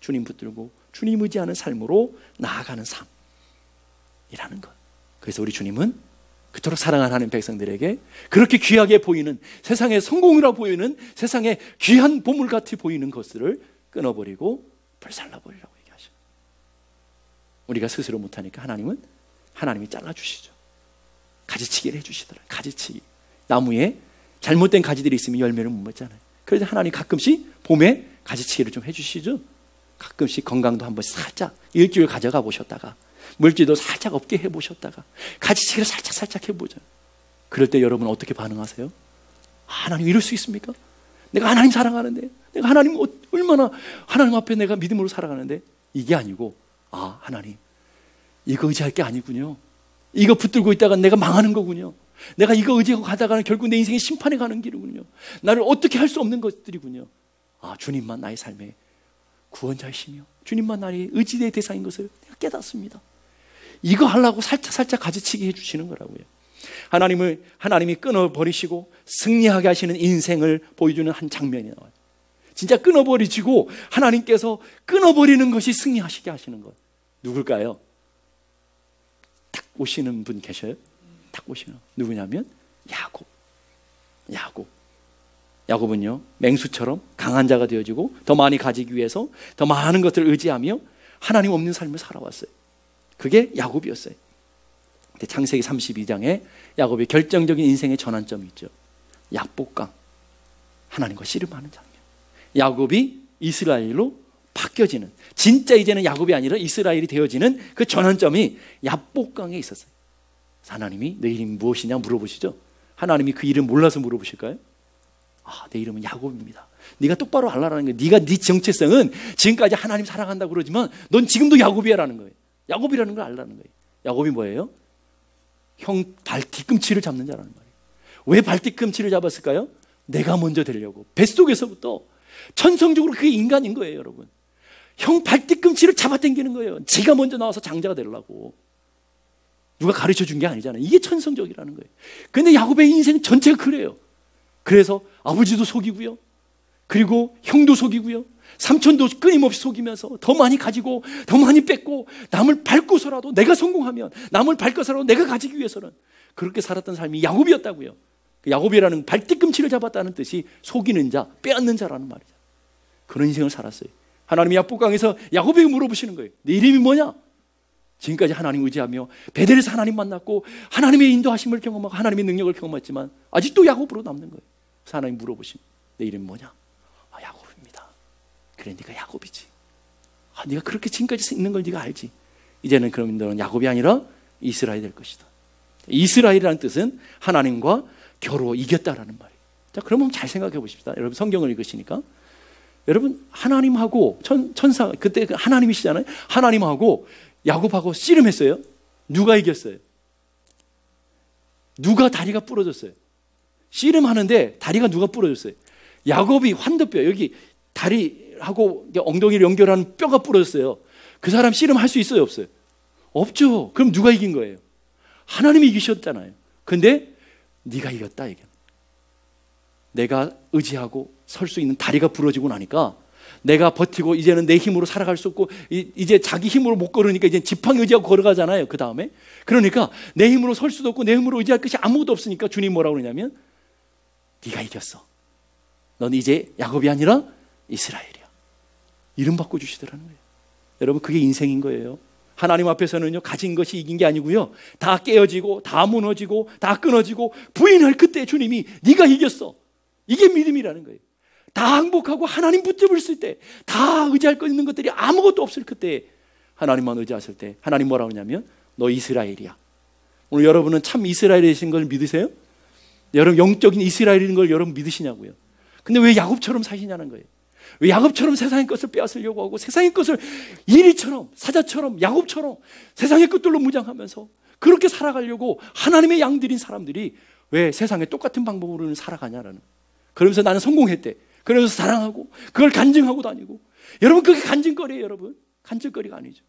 주님 붙들고 주님 의지하는 삶으로 나아가는 삶이라는 것. 그래서 우리 주님은 그토록 사랑하는 하나님 백성들에게 그렇게 귀하게 보이는, 세상의 성공이라 보이는, 세상의 귀한 보물같이 보이는 것들을 끊어버리고 불살라버리라고 얘기하셔. 우리가 스스로 못하니까 하나님이 잘라주시죠. 가지치기를 해주시더라고요. 가지치기. 나무에 잘못된 가지들이 있으면 열매를 못 맺잖아요. 그래서 하나님 가끔씩 봄에 가지치기를 좀 해주시죠. 가끔씩 건강도 한번 살짝 일주일 가져가 보셨다가, 물질도 살짝 없게 해보셨다가 가지치기를 살짝 해보죠. 그럴 때 여러분 어떻게 반응하세요? 하나님 이럴 수 있습니까? 내가 하나님 사랑하는데, 내가 하나님 얼마나 하나님 앞에 내가 믿음으로 살아가는데, 이게 아니고 하나님 이거 의지할 게 아니군요. 이거 붙들고 있다가 내가 망하는 거군요. 내가 이거 의지하고 가다가는 결국 내 인생의 심판에 가는 길이군요. 나를 어떻게 할 수 없는 것들이군요. 주님만 나의 삶의 구원자이시며 주님만 나의 의지의 대상인 것을 내가 깨닫습니다. 이거 하려고 살짝 가지치기 해주시는 거라고요. 하나님이 끊어버리시고 승리하게 하시는 인생을 보여주는 한 장면이 나와요. 진짜 끊어버리시고 하나님께서 끊어버리는 것이 승리하시게 하시는 것. 누굴까요? 딱 오시는 분 계셔요? 딱 오시는 누구냐면 야곱은요 맹수처럼 강한 자가 되어지고 더 많이 가지기 위해서 더 많은 것들을 의지하며 하나님 없는 삶을 살아왔어요. 그게 야곱이었어요. 근데 창세기 32장에 야곱의 결정적인 인생의 전환점이 있죠. 약복강, 하나님과 씨름하는 장면. 야곱이 이스라엘로 바뀌어지는, 진짜 이제는 야곱이 아니라 이스라엘이 되어지는 그 전환점이 약복강에 있었어요. 하나님이 내 이름이 무엇이냐 물어보시죠. 하나님이 그 이름 몰라서 물어보실까요? 내 이름은 야곱입니다. 네가 똑바로 알라라는 거예요. 네 정체성은 지금까지 하나님 사랑한다고 그러지만 넌 지금도 야곱이야라는 거예요. 야곱이라는 걸 알라는 거예요. 야곱이 뭐예요? 형 발 뒤꿈치를 잡는 자라는 말이에요. 왜 발 뒤꿈치를 잡았을까요? 내가 먼저 되려고. 뱃속에서부터 천성적으로 그게 인간인 거예요, 여러분. 형 발 뒤꿈치를 잡아당기는 거예요. 지가 먼저 나와서 장자가 되려고. 누가 가르쳐 준 게 아니잖아요. 이게 천성적이라는 거예요. 근데 야곱의 인생 전체가 그래요. 그래서 아버지도 속이고요, 그리고 형도 속이고요, 삼촌도 끊임없이 속이면서 더 많이 가지고 더 많이 뺏고, 남을 밟고서라도 내가 성공하면 남을 밟고서라도 내가 가지기 위해서는 그렇게 살았던 삶이 야곱이었다고요. 야곱이라는 발뒤꿈치를 잡았다는 뜻이 속이는 자, 빼앗는 자라는 말이죠. 그런 인생을 살았어요. 하나님이 약복강에서 야곱에게 물어보시는 거예요. 내 이름이 뭐냐? 지금까지 하나님 의지하며 베델에서 하나님 만났고 하나님의 인도하심을 경험하고 하나님의 능력을 경험했지만 아직도 야곱으로 남는 거예요. 그래서 하나님 물어보시면 내 이름이 뭐냐? 야곱입니다. 그래, 네가 야곱이지. 네가 그렇게 지금까지 있는 걸 네가 알지. 이제는 그럼 너는 야곱이 아니라 이스라엘이 될 것이다. 이스라엘이라는 뜻은 하나님과 겨루어 이겼다라는 말이에요. 자, 그러면 잘 생각해 보십시다. 여러분 성경을 읽으시니까 여러분 하나님하고 천사, 그때 하나님이시잖아요. 하나님하고 야곱하고 씨름했어요. 누가 이겼어요? 누가 다리가 부러졌어요? 씨름하는데 다리가 누가 부러졌어요? 야곱이 환도뼈, 여기 다리하고 엉덩이를 연결하는 뼈가 부러졌어요. 그 사람 씨름할 수 있어요, 없어요? 없죠. 그럼 누가 이긴 거예요? 하나님이 이기셨잖아요. 근데 네가 이겼다, 이게. 내가 의지하고 설 수 있는 다리가 부러지고 나니까 내가 버티고 이제는 내 힘으로 살아갈 수 없고 이제 자기 힘으로 못 걸으니까 이제 지팡이 의지하고 걸어가잖아요. 그 다음에 그러니까 내 힘으로 설 수도 없고 내 힘으로 의지할 것이 아무것도 없으니까 주님 뭐라고 그러냐면 네가 이겼어. 넌 이제 야곱이 아니라 이스라엘이야. 이름 바꿔주시더라는 거예요. 여러분, 그게 인생인 거예요. 하나님 앞에서는요, 가진 것이 이긴 게 아니고요, 다 깨어지고 다 무너지고 다 끊어지고 부인할 그때 주님이 네가 이겼어. 이게 믿음이라는 거예요. 다 항복하고 하나님 붙잡을 때, 다 의지할 거 있는 것들이 아무것도 없을 그때 하나님만 의지했을 때 하나님 뭐라고 하냐면 너 이스라엘이야. 오늘 여러분은 참 이스라엘이신 걸 믿으세요? 여러분 영적인 이스라엘인 걸 여러분 믿으시냐고요? 근데 왜 야곱처럼 사시냐는 거예요. 왜 야곱처럼 세상의 것을 빼앗으려고 하고 세상의 것을 이리처럼 사자처럼 야곱처럼 세상의 것들로 무장하면서 그렇게 살아가려고 하나님의 양들인 사람들이 왜 세상에 똑같은 방법으로는 살아가냐라는. 그러면서 나는 성공했대. 그러면서 사랑하고 그걸 간증하고 다니고. 여러분, 그게 간증거리예요. 여러분, 간증거리가 아니죠.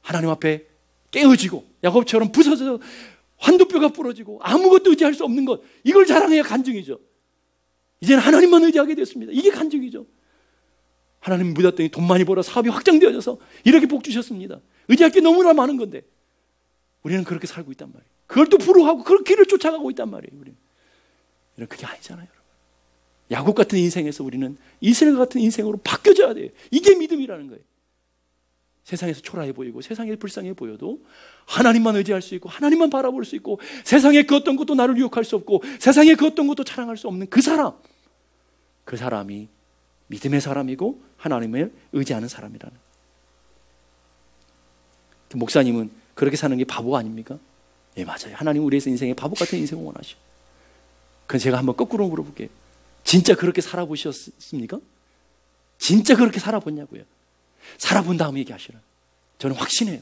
하나님 앞에 깨어지고 야곱처럼 부서져서 환도뼈가 부러지고 아무것도 의지할 수 없는 것, 이걸 자랑해야 간증이죠. 이제는 하나님만 의지하게 됐습니다. 이게 간증이죠. 하나님 믿었더니 돈 많이 벌어 사업이 확장되어져서 이렇게 복 주셨습니다. 의지할 게 너무나 많은 건데 우리는 그렇게 살고 있단 말이에요. 그걸 또 부러워하고 그런 길을 쫓아가고 있단 말이에요. 우리는. 그게 아니잖아요, 여러분. 야곱 같은 인생에서 우리는 이스라엘 같은 인생으로 바뀌어져야 돼요. 이게 믿음이라는 거예요. 세상에서 초라해 보이고 세상에 불쌍해 보여도 하나님만 의지할 수 있고 하나님만 바라볼 수 있고 세상에 그 어떤 것도 나를 유혹할 수 없고 세상에 그 어떤 것도 자랑할 수 없는 그 사람이 믿음의 사람이고 하나님을 의지하는 사람이라는. 목사님은 그렇게 사는 게 바보 아닙니까? 예, 맞아요. 하나님 우리의 인생에 바보 같은 인생을 원하시오. 그럼 제가 한번 거꾸로 물어볼게요. 진짜 그렇게 살아보셨습니까? 진짜 그렇게 살아봤냐고요? 살아본 다음에 얘기하시라. 저는 확신해요.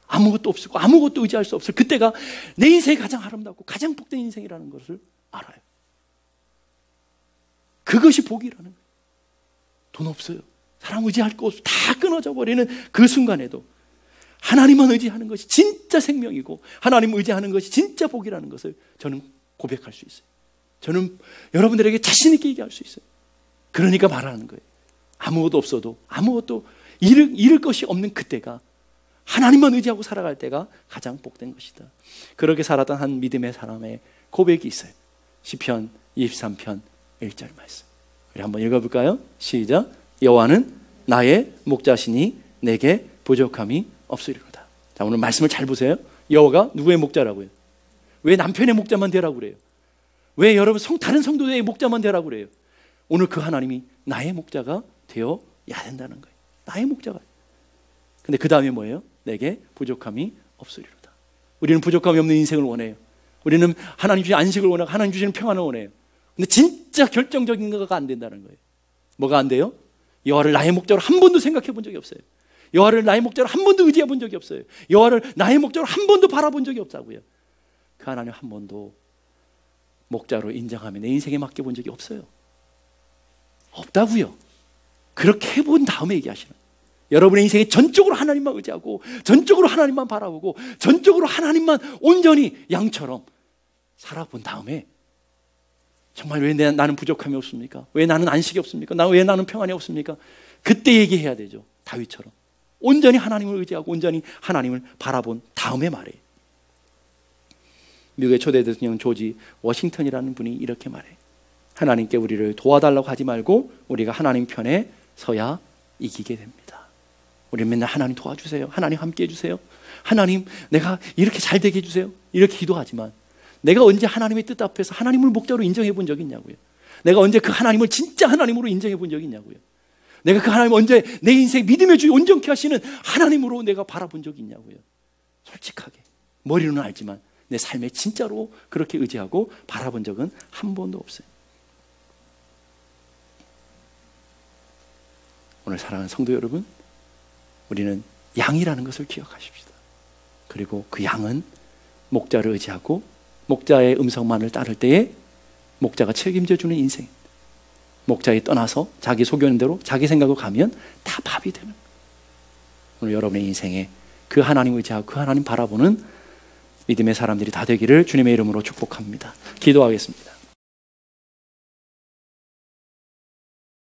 아무것도 없고 아무것도 의지할 수 없을 그때가 내 인생이 가장 아름답고 가장 복된 인생이라는 것을 알아요. 그것이 복이라는 거예요. 돈 없어요. 사람 의지할 거 없어. 다 끊어져 버리는 그 순간에도 하나님만 의지하는 것이 진짜 생명이고 하나님 의지하는 것이 진짜 복이라는 것을 저는 고백할 수 있어요. 저는 여러분들에게 자신 있게 얘기할 수 있어요. 그러니까 말하는 거예요. 아무것도 없어도 아무것도 잃을 것이 없는 그때가 하나님만 의지하고 살아갈 때가 가장 복된 것이다. 그렇게 살았던 한 믿음의 사람의 고백이 있어요. 시편 23편 1절 말씀. 우리 한번 읽어볼까요? 시작. 여호와는 나의 목자시니 내게 부족함이 없으리로다. 자, 오늘 말씀을 잘 보세요. 여호와가 누구의 목자라고요? 왜 남편의 목자만 되라고 그래요? 왜 여러분 다른 성도의 목자만 되라고 그래요? 오늘 그 하나님이 나의 목자가 되어야 된다는 거예요. 나의 목자가. 근데 그 다음에 뭐예요? 내게 부족함이 없으리로다. 우리는 부족함이 없는 인생을 원해요. 우리는 하나님 주신 안식을 원하고 하나님 주시는 평안을 원해요. 근데 진짜 결정적인 거가 안 된다는 거예요. 뭐가 안 돼요? 여호와를 나의 목자로 한 번도 생각해 본 적이 없어요. 여호와를 나의 목자로 한 번도 의지해 본 적이 없어요. 여호와를 나의 목자로 한 번도 바라본 적이 없다고요. 그 하나님 한 번도 목자로 인정하며 내 인생에 맡겨본 적이 없어요. 없다고요. 그렇게 해본 다음에 얘기하시는. 여러분의 인생에 전적으로 하나님만 의지하고 전적으로 하나님만 바라보고 전적으로 하나님만 온전히 양처럼 살아본 다음에 정말 왜 나는 부족함이 없습니까? 왜 나는 안식이 없습니까? 왜 나는 평안이 없습니까? 그때 얘기해야 되죠. 다윗처럼 온전히 하나님을 의지하고 온전히 하나님을 바라본 다음에 말해요. 미국의 초대 대통령 조지 워싱턴이라는 분이 이렇게 말해요. 하나님께 우리를 도와달라고 하지 말고 우리가 하나님 편에 서야 이기게 됩니다. 우리는 맨날 하나님 도와주세요. 하나님 함께 해주세요. 하나님 내가 이렇게 잘 되게 해주세요. 이렇게 기도하지만 내가 언제 하나님의 뜻 앞에서 하나님을 목자로 인정해 본 적이 있냐고요. 내가 언제 그 하나님을 진짜 하나님으로 인정해 본 적이 있냐고요. 내가 그 하나님 언제 내 인생 믿음의 주 온전케 하시는 하나님으로 내가 바라본 적이 있냐고요. 솔직하게 머리로는 알지만 내 삶에 진짜로 그렇게 의지하고 바라본 적은 한 번도 없어요. 오늘 사랑하는 성도 여러분, 우리는 양이라는 것을 기억하십시다. 그리고 그 양은 목자를 의지하고 목자의 음성만을 따를 때에 목자가 책임져 주는 인생. 목자에 떠나서 자기 소견 대로 자기 생각으로 가면 다 밥이 되는. 오늘 여러분의 인생에 그 하나님 의지하고 그 하나님 바라보는 믿음의 사람들이 다 되기를 주님의 이름으로 축복합니다. 기도하겠습니다.